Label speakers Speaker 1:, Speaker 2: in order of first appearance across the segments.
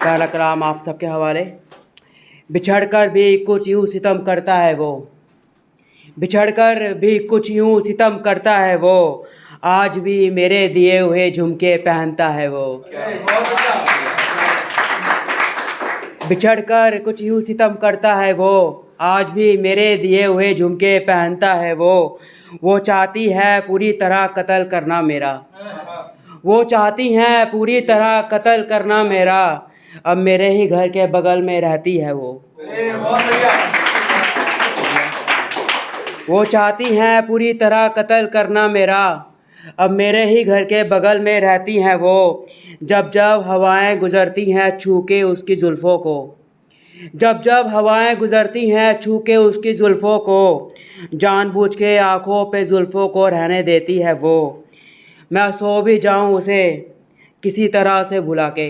Speaker 1: पहला कलाम आप सबके हवाले। बिछड़कर भी कुछ यूँ सितम करता है वो, बिछड़कर भी कुछ यूँ सितम करता है वो, आज भी मेरे दिए हुए झुमके पहनता है वो। बिछड़कर कुछ यूँ सितम करता है वो, आज भी मेरे दिए हुए झुमके पहनता है वो। वो चाहती है पूरी तरह कत्ल करना मेरा, वो चाहती हैं पूरी तरह कत्ल करना मेरा, अब मेरे ही घर के बगल में रहती है वो। वो चाहती हैं पूरी तरह कत्ल करना मेरा, अब मेरे ही घर के बगल में रहती हैं वो। जब जब हवाएं गुजरती हैं छू के उसकी जुल्फ़ों को, जब जब हवाएं गुजरती हैं छू के उसकी जुल्फ़ों को, जानबूझ के आँखों पे जुल्फ़ों को रहने देती है वो। मैं सो भी जाऊं उसे किसी तरह से भुला के,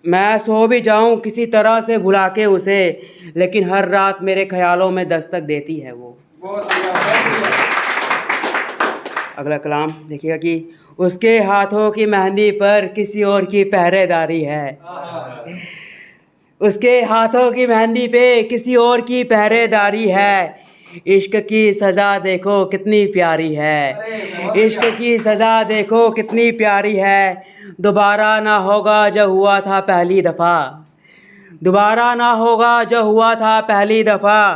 Speaker 1: मैं सो भी जाऊं किसी तरह से भुला के उसे, लेकिन हर रात मेरे ख्यालों में दस्तक देती है वो। अगला कलाम देखिएगा कि उसके हाथों की मेहंदी पर किसी और की पहरेदारी है, उसके हाथों की मेहंदी पे किसी और की पहरेदारी है। इश्क की सज़ा देखो कितनी प्यारी है, इश्क की सज़ा देखो कितनी प्यारी है। दोबारा ना होगा जो हुआ था पहली दफ़ा, दोबारा ना होगा जो हुआ था पहली दफ़ा।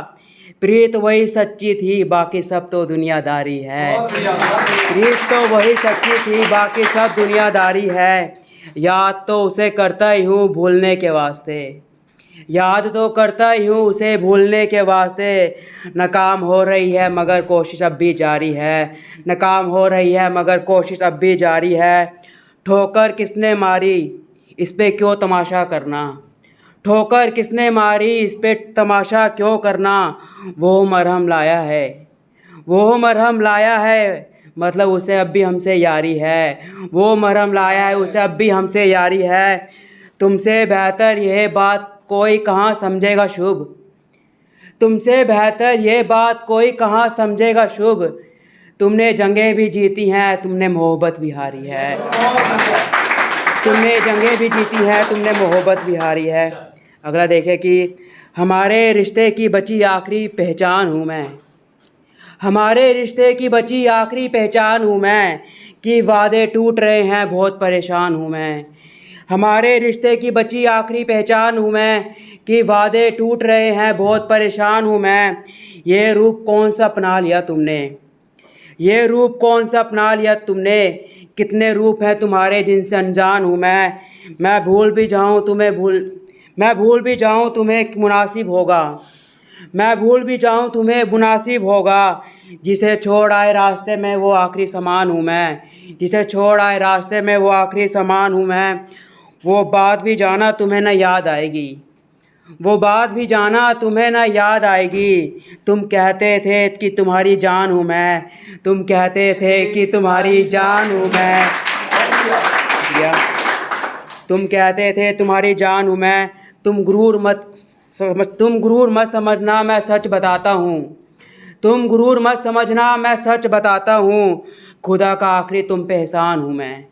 Speaker 1: प्रीत वही सच्ची थी बाकी सब तो दुनियादारी है, प्रीत तो वही सच्ची थी बाकी सब दुनियादारी है। याद तो उसे करता ही हूँ भूलने के वास्ते, याद तो करता ही हूँ उसे भूलने के वास्ते। नाकाम हो रही है मगर कोशिश अब भी जारी है, नाकाम हो रही है मगर कोशिश अब भी जारी है। ठोकर किसने मारी इस पे क्यों तमाशा करना, ठोकर किसने मारी इस पे तमाशा क्यों करना। वो मरहम लाया है, वो मरहम लाया है, मतलब उसे अब भी हमसे यारी है। वो मरहम लाया है उसे अब भी हमसे यारी है। तुमसे बेहतर यह बात कोई कहाँ समझेगा शुभ, तुमसे बेहतर ये बात कोई कहाँ समझेगा शुभ। तुमने जंगें भी जीती हैं तुमने मोहब्बत भी हारी है, तुमने जंगें भी जीती हैं तुमने मोहब्बत भी हारी है। अगला देखें कि हमारे रिश्ते की बची आखिरी पहचान हूँ मैं, हमारे रिश्ते की बची आखिरी पहचान हूँ मैं, कि वादे टूट रहे हैं बहुत परेशान हूँ मैं। हमारे रिश्ते की बची आखिरी पहचान हूँ मैं, कि वादे टूट रहे हैं बहुत परेशान हूँ मैं। ये रूप कौन सा अपना लिया तुमने, ये रूप कौन सा अपना लिया तुमने, कितने रूप हैं तुम्हारे जिनसे अनजान हूँ मैं। मैं भूल भी जाऊँ तुम्हें मुनासिब होगा, मैं भूल भी जाऊँ तुम्हें मुनासिब होगा। जिसे छोड़ आए रास्ते में वो आखिरी सामान हूँ मैं, जिसे छोड़ आए रास्ते में वो आखिरी सामान हूँ मैं। वो बात भी जाना तुम्हें न याद आएगी, वो बात भी जाना तुम्हें न याद आएगी। तुम कहते थे कि तुम्हारी जान हूँ मैं, तुम कहते थे कि तुम्हारी जान हूँ मैं, तुम कहते थे तुम्हारी जान हूँ मैं। तुम गुरूर मत समझना मैं सच बताता हूँ, तुम गुरूर मत समझना मैं सच बताता हूँ। खुदा का आखिरी तुम पे एहसान हूँ मैं।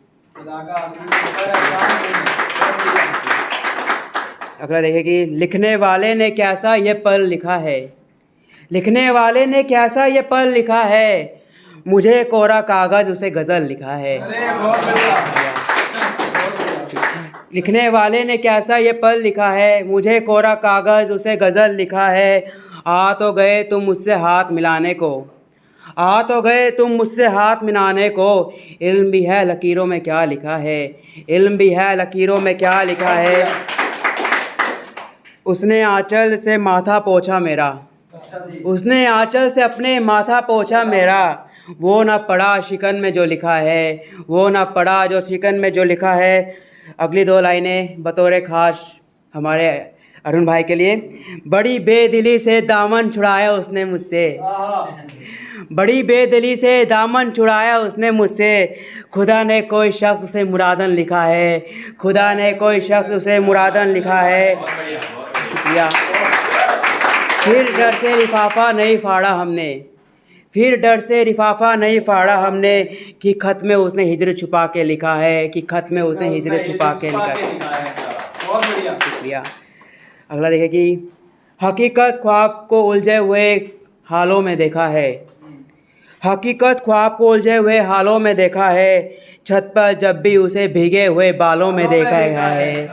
Speaker 1: अगला देखिए कि लिखने वाले ने कैसा ये पल लिखा है, लिखने वाले ने कैसा ये पल लिखा है, मुझे कोरा कागज़ उसे गज़ल लिखा है। लिखने वाले ने कैसा ये पल लिखा है, मुझे कोरा कागज़ उसे गज़ल लिखा है। आ तो गए तुम मुझसे हाथ मिलाने को, आ तो गए तुम मुझसे हाथ मिलाने को। इल्म भी है लकीरों में क्या लिखा है, इल्म भी है लकीरों में क्या लिखा है। उसने आंचल से माथा पोंछा मेरा, उसने आंचल से अपने माथा पोंछा मेरा। वो ना पढ़ा शिकन में जो लिखा है, वो ना पढ़ा जो शिकन में जो लिखा है। अगली दो लाइनें बतौर ख़ास हमारे अरुण भाई के लिए। बड़ी बेदिली से दामन छुड़ाया उसने मुझसे, बड़ी बेदिली से दामन छुड़ाया उसने मुझसे। खुदा ने कोई शख्स उसे मुरादन लिखा है, खुदा ने कोई शख्स उसे मुरादन लिखा है। शुक्रिया। फिर डर से लिफाफा नहीं फाड़ा हमने, फिर डर से लिफाफा नहीं फाड़ा हमने, कि खत में उसने हिजर छुपा के लिखा है, कि खत में उसने हिजर छुपा के लिखा है।
Speaker 2: बहुत बढ़िया।
Speaker 1: शुक्रिया। अगला देखें कि हकीकत ख्वाब को उलझे हुए हालों में देखा है। हकीकत ख्वाब को उलझे हुए हालों में देखा है। छत पर जब भी उसे भीगे हुए बालों में देखा है।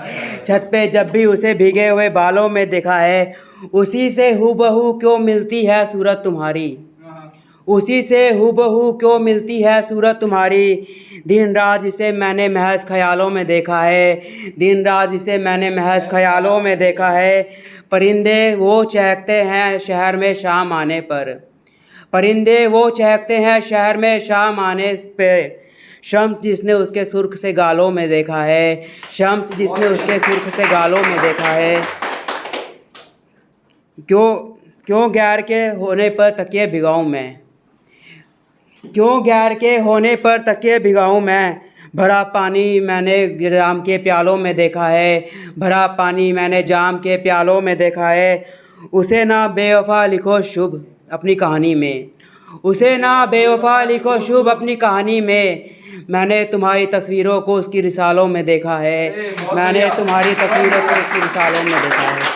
Speaker 1: छत पे जब भी उसे भीगे हुए बालों में देखा है। उसी से हूबहू क्यों मिलती है सूरत तुम्हारी। उसी से हूबहू क्यों मिलती है सूरत तुम्हारी। दिन रात जिसे मैंने महज ख्यालों में देखा है। दिन रात जिसे मैंने महज ख्यालों में देखा है। परिंदे वो चहकते हैं शहर में शाम आने पर। परिंदे वो चहकते हैं शहर में शाम आने पे। शम्स जिसने उसके सुर्ख से गालों में देखा है। शम्स जिसने उसके सुर्ख से गालों में देखा है। क्यों क्यों गैर के होने पर तकिए भिगाऊं मैं। क्यों गैर के होने पर तकिए भिगाऊं मैं। भरा पानी मैंने जाम के प्यालों में देखा है। भरा पानी मैंने जाम के प्यालों में देखा है। उसे ना बेवफा लिखो शुभ अपनी कहानी में। उसे ना बेवफा लिखो शुभ अपनी कहानी में। मैंने तुम्हारी तस्वीरों को उसकी रिसालों में देखा है। मैंने तुम्हारी तस्वीरों को उसकी रिसालों में देखा है।